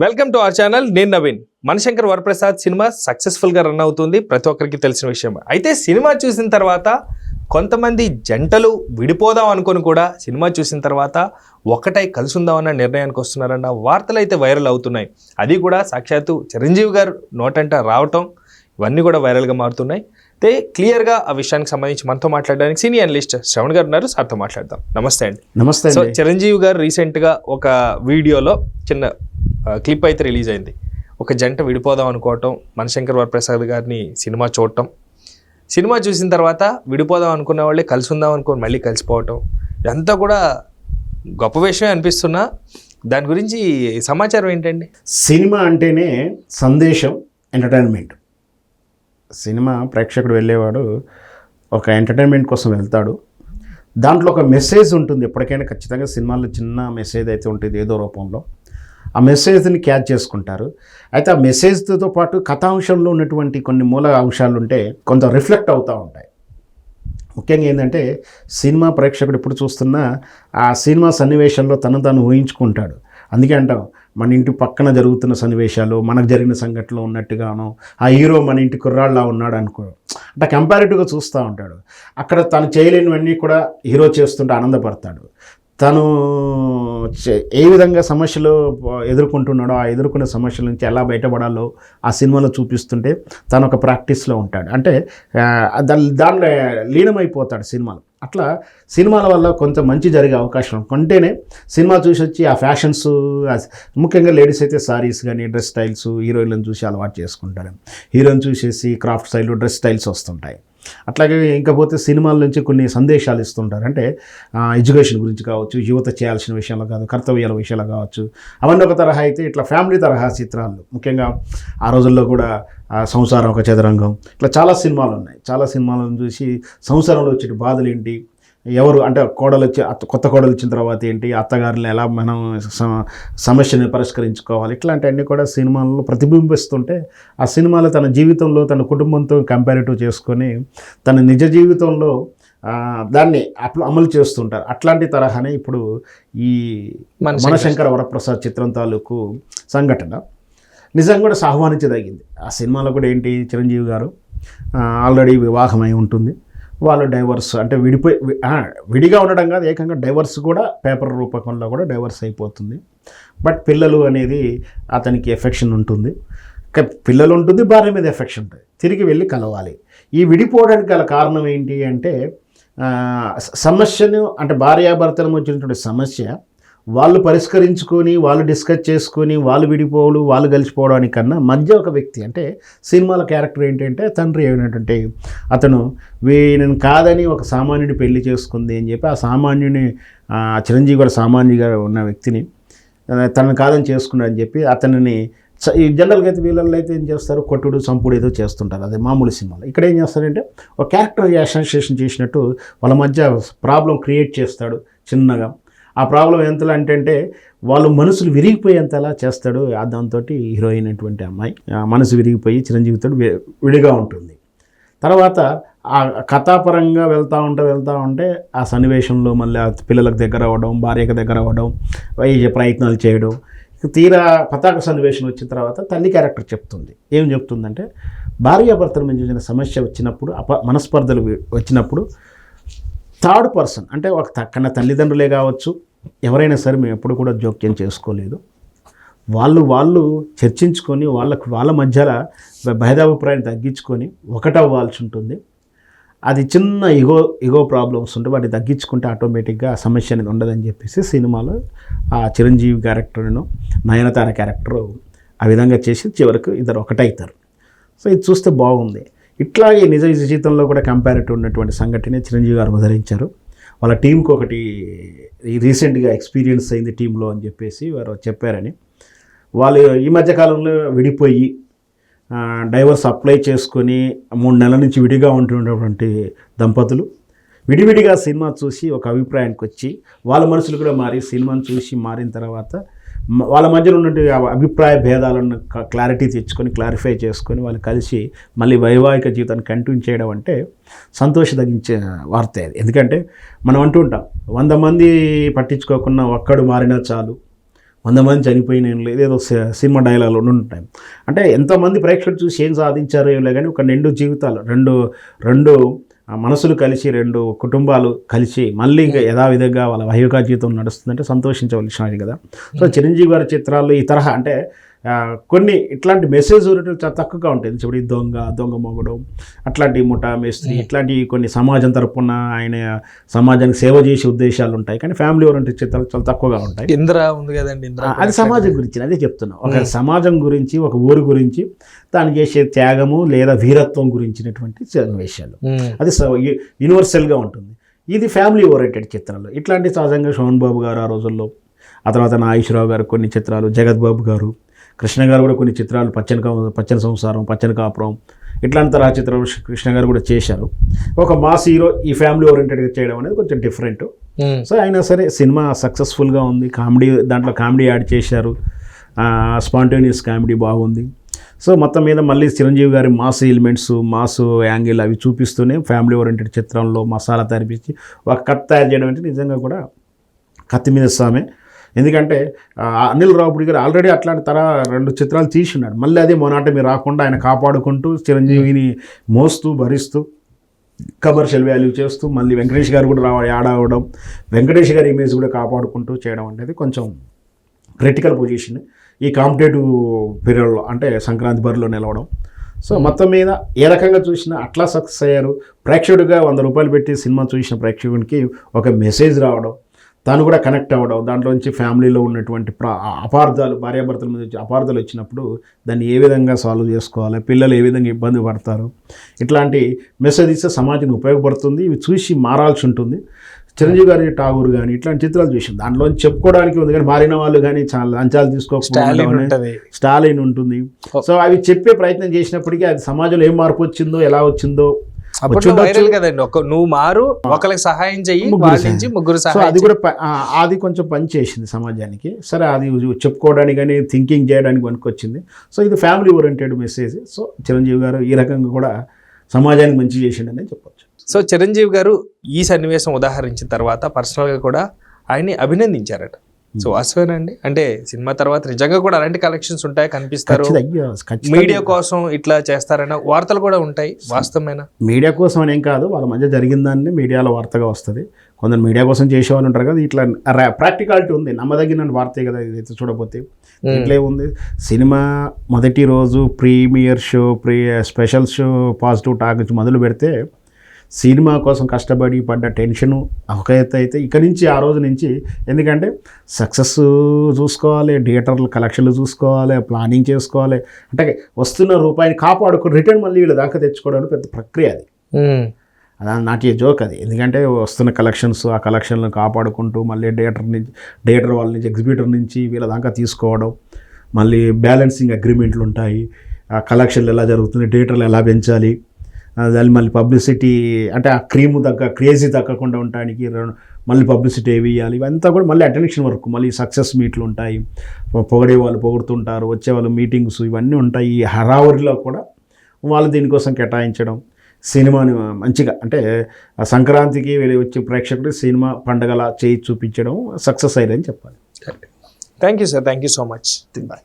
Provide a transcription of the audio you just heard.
Welcome to our channel. నేను Naveen. Manashankar Varaprasad cinema సక్సెస్ఫుల్గా run అవుతుంది, ప్రతి ఒక్కరికి తెలిసిన విషయం. అయితే సినిమా చూసిన తర్వాత కొంతమంది జంటలు విడిపోదాం అనుకొని కూడా సినిమా చూసిన తర్వాత ఒకటై కలిసి ఉందామన్న నిర్ణయానికి వస్తున్నారన్న వార్తలు అయితే వైరల్ అవుతున్నాయి. అది కూడా సాక్షాత్తు చిరంజీవి గారు నోటంట రావటం, ఇవన్నీ కూడా వైరల్గా మారుతున్నాయి. అయితే క్లియర్గా ఆ విషయానికి సంబంధించి మనతో మాట్లాడడానికి సీనియర్ అనలిస్ట్ శ్రవణ్ గారు ఉన్నారు. సార్తో మాట్లాడదాం. నమస్తే అండి. నమస్తే. సో చిరంజీవి గారు రీసెంట్గా ఒక వీడియోలో చిన్న క్లిప్ అయితే రిలీజ్ అయింది. ఒక జంట విడిపోదాం అనుకోవటం, మనశంకర్ వరప్రసాద్ గారిని సినిమా చూడటం, సినిమా చూసిన తర్వాత విడిపోదాం అనుకున్న వాళ్ళే కలిసి ఉందాం అనుకోని మళ్ళీ కలిసిపోవటం, ఇదంతా కూడా గొప్ప విషయమే అనిపిస్తున్నా. దాని గురించి సమాచారం ఏంటండి? సినిమా అంటేనే సందేశం, ఎంటర్టైన్మెంట్. సినిమా ప్రేక్షకుడు వెళ్ళేవాడు ఒక ఎంటర్టైన్మెంట్ కోసం వెళ్తాడు. దాంట్లో ఒక మెసేజ్ ఉంటుంది. ఎప్పటికైనా ఖచ్చితంగా సినిమాలో చిన్న మెసేజ్ అయితే ఉంటుంది ఏదో రూపంలో. ఆ మెసేజ్ని క్యాచ్ చేసుకుంటారు. అయితే ఆ మెసేజ్తో పాటు కథాంశంలో ఉన్నటువంటి కొన్ని మూల అంశాలు ఉంటే కొంత రిఫ్లెక్ట్ అవుతూ ఉంటాయి. ముఖ్యంగా ఏంటంటే సినిమా ప్రేక్షకుడు ఎప్పుడు చూస్తున్నా ఆ సినిమా సన్నివేశంలో తను ఊహించుకుంటాడు. అందుకే అంటాం, మన ఇంటి పక్కన జరుగుతున్న సన్నివేశాలు మనకు జరిగిన సంఘటనలు ఉన్నట్టుగాను, ఆ హీరో మన ఇంటి కుర్రాళ్ళ ఉన్నాడు అనుకో, అంటే కంపారిటివ్గా చూస్తూ ఉంటాడు. అక్కడ తను చేయలేనివన్నీ కూడా హీరో చేస్తుంటే ఆనందపడతాడు. తను ఏ విధంగా సమస్యలు ఎదుర్కొంటున్నాడో ఆ ఎదుర్కొనే సమస్యల నుంచి ఎలా బయటపడాలో ఆ సినిమాలో చూపిస్తుంటే తను ఒక ప్రాక్టీస్లో ఉంటాడు. అంటే దానిలో లీనమైపోతాడు సినిమాలో. అట్లా సినిమాల వల్ల కొంత మంచి జరిగే అవకాశం కొంటేనే సినిమా చూసి వచ్చి ఆ ఫ్యాషన్స్, ముఖ్యంగా లేడీస్ అయితే సారీస్ కానీ డ్రెస్ స్టైల్స్ హీరోయిన్లను చూసి అలవాటు చేసుకుంటారు. హీరోయిన్ చూసేసి క్రాఫ్ట్ స్టైల్ డ్రెస్ స్టైల్స్ వస్తుంటాయి. అట్లాగే ఇంకపోతే సినిమాల నుంచి కొన్ని సందేశాలు ఇస్తుంటారు. అంటే ఎడ్యుకేషన్ గురించి కావచ్చు, యువత చేయాల్సిన విషయంలో కాదు, కర్తవ్యాల విషయాలు కావచ్చు, అవన్నీ ఒక తరహా అయితే ఇట్లా ఫ్యామిలీ తరహా చిత్రాలు. ముఖ్యంగా ఆ రోజుల్లో కూడా సంసారం ఒక చదరంగం, ఇట్లా చాలా సినిమాలు ఉన్నాయి. చాలా సినిమాలను చూసి సంసారంలో వచ్చే బాధలు ఏంటి, ఎవరు అంటే కోడలు వచ్చి కొత్త కోడలు వచ్చిన తర్వాత ఏంటి, అత్తగారులను ఎలా మనం సమస్యని పరిష్కరించుకోవాలి, ఇట్లాంటివన్నీ కూడా సినిమాల్లో ప్రతిబింబిస్తుంటే ఆ సినిమాలో తన జీవితంలో తన కుటుంబంతో కంపారిటివ్ చేసుకొని తన నిజ జీవితంలో దాన్ని అమలు చేస్తుంటారు. అట్లాంటి తరహానే ఇప్పుడు ఈ మనశంకర వరప్రసాద్ చిత్రం తాలూకు సంఘటన నిజంగా కూడా ఆహ్వానించదగింది. ఆ సినిమాలో కూడా ఏంటి, చిరంజీవి గారు ఆల్రెడీ వివాహమై ఉంటుంది. వాళ్ళు డైవర్స్ అంటే విడిగా ఉండడం కాదు, ఏకంగా డైవర్స్ కూడా పేపర్ రూపకంలో కూడా డైవర్స్ అయిపోతుంది. బట్ పిల్లలు అనేది అతనికి ఎఫెక్షన్ ఉంటుంది, పిల్లలు ఉంటుంది, భార్య మీద ఎఫెక్షన్ ఉంటుంది, తిరిగి వెళ్ళి కలవాలి. ఈ విడిపోవడానికి గల కారణం ఏంటి అంటే సమస్యను, అంటే భార్యాభర్తల మధ్య వచ్చినటువంటి సమస్య వాళ్ళు పరిష్కరించుకొని వాళ్ళు డిస్కస్ చేసుకొని వాళ్ళు విడిపోవడం వాళ్ళు కలిసిపోవడానికన్నా మధ్య ఒక వ్యక్తి, అంటే సినిమాల క్యారెక్టర్ ఏంటంటే తండ్రి అయినటువంటి అతను వీళ్ళని కాదని ఒక సామాన్యుని పెళ్లి చేసుకుంది అని చెప్పి ఆ సామాన్యుని చిరంజీవి కూడా సామాన్యుగా ఉన్న వ్యక్తిని తనను కాదని చేసుకున్నాడని చెప్పి అతనిని ఈ జనరల్గా అయితే వీళ్ళల్లో అయితే ఏం చేస్తారు, కొట్టుడు చంపుడు ఏదో చేస్తుంటారు, అదే మామూలు సినిమాలో. ఇక్కడ ఏం చేస్తారంటే ఒక క్యారెక్టర్ అసోసియేషన్ చేసినట్టు వాళ్ళ మధ్య ప్రాబ్లం క్రియేట్ చేస్తాడు చిన్నగా. ఆ ప్రాబ్లం ఎంతలా అంటే వాళ్ళు మనసులు విరిగిపోయేంతలా చేస్తాడు. దాంతో హీరో అయినటువంటి అమ్మాయి మనసు విరిగిపోయి చిరంజీవితో విడిగా ఉంటుంది. తర్వాత ఆ కథాపరంగా వెళ్తూ ఉంటే ఆ సన్నివేశంలో మళ్ళీ ఆ పిల్లలకు దగ్గర అవ్వడం, భార్యకు దగ్గర అవ్వడం, ప్రయత్నాలు చేయడం. తీరా పతాక సన్నివేశం వచ్చిన తర్వాత తల్లి క్యారెక్టర్ చెప్తుంది. ఏం చెప్తుందంటే భార్యాభర్తల మధ్య సమస్య వచ్చినప్పుడు, మనస్పర్ధలు వచ్చినప్పుడు థర్డ్ పర్సన్ అంటే ఒక కన్న తల్లిదండ్రులే కావచ్చు, ఎవరైనా సరే మేము ఎప్పుడు కూడా జోక్యం చేసుకోలేదు. వాళ్ళు చర్చించుకొని వాళ్ళ మధ్యలో భేదాభిప్రాయాన్ని తగ్గించుకొని ఒకటవ్వాల్సి ఉంటుంది. అది చిన్న ఇగో ప్రాబ్లమ్స్ ఉంటే వాటిని తగ్గించుకుంటే ఆటోమేటిక్గా ఆ సమస్య అనేది ఉండదని చెప్పేసి సినిమాలో ఆ చిరంజీవి క్యారెక్టర్ను నయనతార క్యారెక్టర్ ఆ విధంగా చేసి చివరికి ఇద్దరు ఒకటవుతారు. సో ఇది చూస్తే బాగుంది. ఇట్లాగే నిజ జీవితంలో కూడా కంపారిటివ్ ఉన్నటువంటి సంఘటన చిరంజీవి గారు ఉదరించారు. వాళ్ళ టీంకి ఒకటి రీసెంట్గా ఎక్స్పీరియన్స్ అయింది టీంలో అని చెప్పేసి వారు చెప్పారని. వాళ్ళు ఈ మధ్యకాలంలో విడిపోయి డైవర్స్ అప్లై చేసుకొని 3 నెలల నుంచి విడిగా ఉంటున్నటువంటి దంపతులు విడివిడిగా సినిమా చూసి ఒక అభిప్రాయానికి వచ్చి వాళ్ళ మనసులు కూడా మారి సినిమాను చూసి మారిన తర్వాత వాళ్ళ మధ్యలో ఉన్నటువంటి అభిప్రాయ భేదాలను క్లారిటీ తెచ్చుకొని క్లారిఫై చేసుకొని వాళ్ళు కలిసి మళ్ళీ వైవాహిక జీవితాన్ని కంటిన్యూ చేయడం అంటే సంతోషదగించే వార్త అది. ఎందుకంటే మనం అంటుంటాం 100 మంది పట్టించుకోకుండా ఒక్కడు మారినా చాలు, 100 మంది చనిపోయిన ఏదేదో సినిమా డైలాగులు ఉంటాయి. అంటే ఎంతోమంది ప్రేక్షకులు చూసి ఏం సాధించారో ఏం లేదు కానీ ఒక నిండు జీవితాలు రెండు మనసులు కలిసి 2 కుటుంబాలు కలిసి మళ్ళీ ఇంకా యథావిధంగా వాళ్ళ వైవిక జీవితం నడుస్తుందంటే సంతోషించవలసిన కదా. సో చిరంజీవి గారి చిత్రాల్లో ఈ తరహా అంటే కొన్ని ఇట్లాంటి మెసేజ్ ఓరియంటెడ్ చాలా తక్కువగా ఉంటాయి. ఇప్పుడు ఈ దొంగ మొగడం అట్లాంటి ముఠా మేస్త్రి ఇట్లాంటి కొన్ని సమాజం తరపున ఆయన సమాజానికి సేవ చేసే ఉద్దేశాలు ఉంటాయి. కానీ ఫ్యామిలీ ఓరియంటెడ్ చిత్రాలు చాలా తక్కువగా ఉంటాయి. ఇంద్ర ఉంది కదండి, అది సమాజం గురించి అదే చెప్తున్నా. ఒక సమాజం గురించి ఒక ఊరు గురించి తాను చేసే త్యాగము లేదా వీరత్వం గురించినటువంటి విషయాలు అది యూనివర్సల్గా ఉంటుంది. ఇది ఫ్యామిలీ ఓరియంటెడ్ చిత్రాలు. ఇట్లాంటి సహజంగా శోభన్ బాబు గారు ఆ రోజుల్లో, ఆ తర్వాత నాగేశ్వరరావు గారు కొన్ని చిత్రాలు, జగత్ బాబు గారు, కృష్ణ గారు కూడా కొన్ని చిత్రాలు, పచ్చని సంసారం, పచ్చని కాపురం ఇట్లాంటి తరహా చిత్రాలు కృష్ణ గారు కూడా చేశారు. ఒక మాస్ హీరో ఈ ఫ్యామిలీ ఓరియంటెడ్గా చేయడం అనేది కొంచెం డిఫరెంట్. సో అయినా సరే సినిమా సక్సెస్ఫుల్గా ఉంది. దాంట్లో కామెడీ యాడ్ చేశారు, స్పాంటేనియస్ కామెడీ బాగుంది. సో మొత్తం మీద మళ్ళీ చిరంజీవి గారి మాస్ ఎలిమెంట్స్, మాస్ యాంగిల్ అవి చూపిస్తూనే ఫ్యామిలీ ఓరియంటెడ్ చిత్రంలో మసాలా తయారుపించి ఒక కథ తయారు చేయడం అంటే నిజంగా కూడా కత్తి మీద సామే. ఎందుకంటే అనిల్ రావుపూడి గారు ఆల్రెడీ అట్లాంటి 2 చిత్రాలు తీసున్నాడు. మళ్ళీ అదే మొనాటమీ రాకుండా ఆయన కాపాడుకుంటూ చిరంజీవిని మోస్తూ భరిస్తూ కమర్షియల్ వాల్యూ చేస్తూ మళ్ళీ వెంకటేష్ గారు కూడా యాడ్ అవ్వడం, వెంకటేష్ గారి ఇమేజ్ కూడా కాపాడుకుంటూ చేయడం అనేది కొంచెం క్రిటికల్ పొజిషన్ ఈ కాంపిటేటివ్ పీరియడ్లో, అంటే సంక్రాంతి బరిలో నిలవడం. సో మొత్తం మీద ఏ రకంగా చూసినా అట్లా సక్సెస్ అయ్యారు. ప్రేక్షకుడిగా 100 రూపాయలు పెట్టి సినిమా చూసిన ప్రేక్షకునికి ఒక మెసేజ్ రావడం, తాను కూడా కనెక్ట్ అవ్వడం, దాంట్లోంచి ఫ్యామిలీలో ఉన్నటువంటి అపార్థాలు, భార్యాభర్తల మీద అపార్థాలు వచ్చినప్పుడు దాన్ని ఏ విధంగా సాల్వ్ చేసుకోవాలి, పిల్లలు ఏ విధంగా ఇబ్బంది పడతారు, ఇట్లాంటి మెసేజ్ ఇస్తే సమాజానికి ఉపయోగపడుతుంది. ఇవి చూసి మారాల్సి ఉంటుంది. చిరంజీవి గారి ఠాగూర్ కానీ ఇట్లాంటి చిత్రాలు చూసాం. దాంట్లో చెప్పుకోవడానికి ఉంది కానీ మారిన వాళ్ళు కానీ చాలా లంచాలు తీసుకోకపోవడం, స్టాలిన్ ఉంటుంది. సో అవి చెప్పే ప్రయత్నం చేసినప్పటికీ అది సమాజంలో ఏం మార్పు వచ్చిందో, ఎలా వచ్చిందో కదండి. నువ్వు మారు, ఒకరికి సహాయం చెయ్యి, ముగ్గురు అది కూడా అది కొంచెం పని చేసింది సమాజానికి. సరే అది చెప్పుకోవడానికి కానీ థింకింగ్ చేయడానికి పనికొచ్చింది. సో ఇది family oriented message. So Chiranjeevi గారు ఈ రకంగా కూడా సమాజానికి మంచి చేసిండని చెప్పొచ్చు. సో చిరంజీవి గారు ఈ సన్నివేశం ఉదాహరించిన తర్వాత పర్సనల్గా కూడా ఆయన్ని అభినందించారట. సో వాస్తవేనండి, అంటే సినిమా తర్వాత నిజంగా కూడా అలాంటి కలెక్షన్స్ ఉంటాయి, కనిపిస్తారు, మీడియా కోసం ఇట్లా చేస్తారన్న వార్తలు కూడా ఉంటాయి. వాస్తవమైన మీడియా కోసం అనేం కాదు, వాళ్ళ మధ్య జరిగిందాన్ని మీడియాలో వార్తగా వస్తుంది. కొందరు మీడియా కోసం చేసేవాళ్ళు ఉంటారు కదా, ఇట్లా ప్రాక్టికాలిటీ ఉంది, నమ్మదగిన వార్తే కదా ఇదైతే. చూడకపోతే ఇట్లే ఉంది. సినిమా మొదటి రోజు premiere show, special show, positive talk నుంచి మొదలు పెడితే సినిమా కోసం కష్టపడి పడ్డ టెన్షను ఒక ఎత్తు అయితే, ఇక నుంచి ఆ రోజు నుంచి ఎందుకంటే సక్సెస్ చూసుకోవాలి, థియేటర్లు కలెక్షన్లు చూసుకోవాలి, ప్లానింగ్ చేసుకోవాలి, అంటే వస్తున్న రూపాయిని కాపాడుకుని రిటర్న్ మళ్ళీ వీళ్ళ దాకా తెచ్చుకోవడానికి పెద్ద ప్రక్రియ అది. అదా నాట్ ఏ జోక్ అది. ఎందుకంటే వస్తున్న కలెక్షన్స్, ఆ కలెక్షన్లను కాపాడుకుంటూ మళ్ళీ థియేటర్ వాళ్ళ నుంచి, ఎగ్జిబిటర్ నుంచి వీళ్ళ దాకా తీసుకోవడం, మళ్ళీ బ్యాలెన్సింగ్ అగ్రిమెంట్లు ఉంటాయి, ఆ కలెక్షన్లు ఎలా జరుగుతుంది, థియేటర్లు ఎలా పెంచాలి, దాన్ని మళ్ళీ పబ్లిసిటీ అంటే ఆ క్రేజీ తగ్గకుండా ఉండడానికి మళ్ళీ పబ్లిసిటీ ఏవి ఇవ్వాలి, ఇవంతా కూడా మళ్ళీ అటెన్షన్ వరకు, మళ్ళీ సక్సెస్ మీట్లు ఉంటాయి, పొగిడే వాళ్ళు పొగుడుతుంటారు, వచ్చేవాళ్ళు మీటింగ్స్ ఇవన్నీ ఉంటాయి. ఈ హడావుడిలో కూడా వాళ్ళు దీనికోసం కేటాయించడం, సినిమాని మంచిగా అంటే సంక్రాంతికి వెళ్ళి వచ్చే ప్రేక్షకుడికి సినిమా పండగలా చేయి చూపించడం సక్సెస్ అయ్యారని చెప్పాలి. Thank you sir, thank you so much. Bye.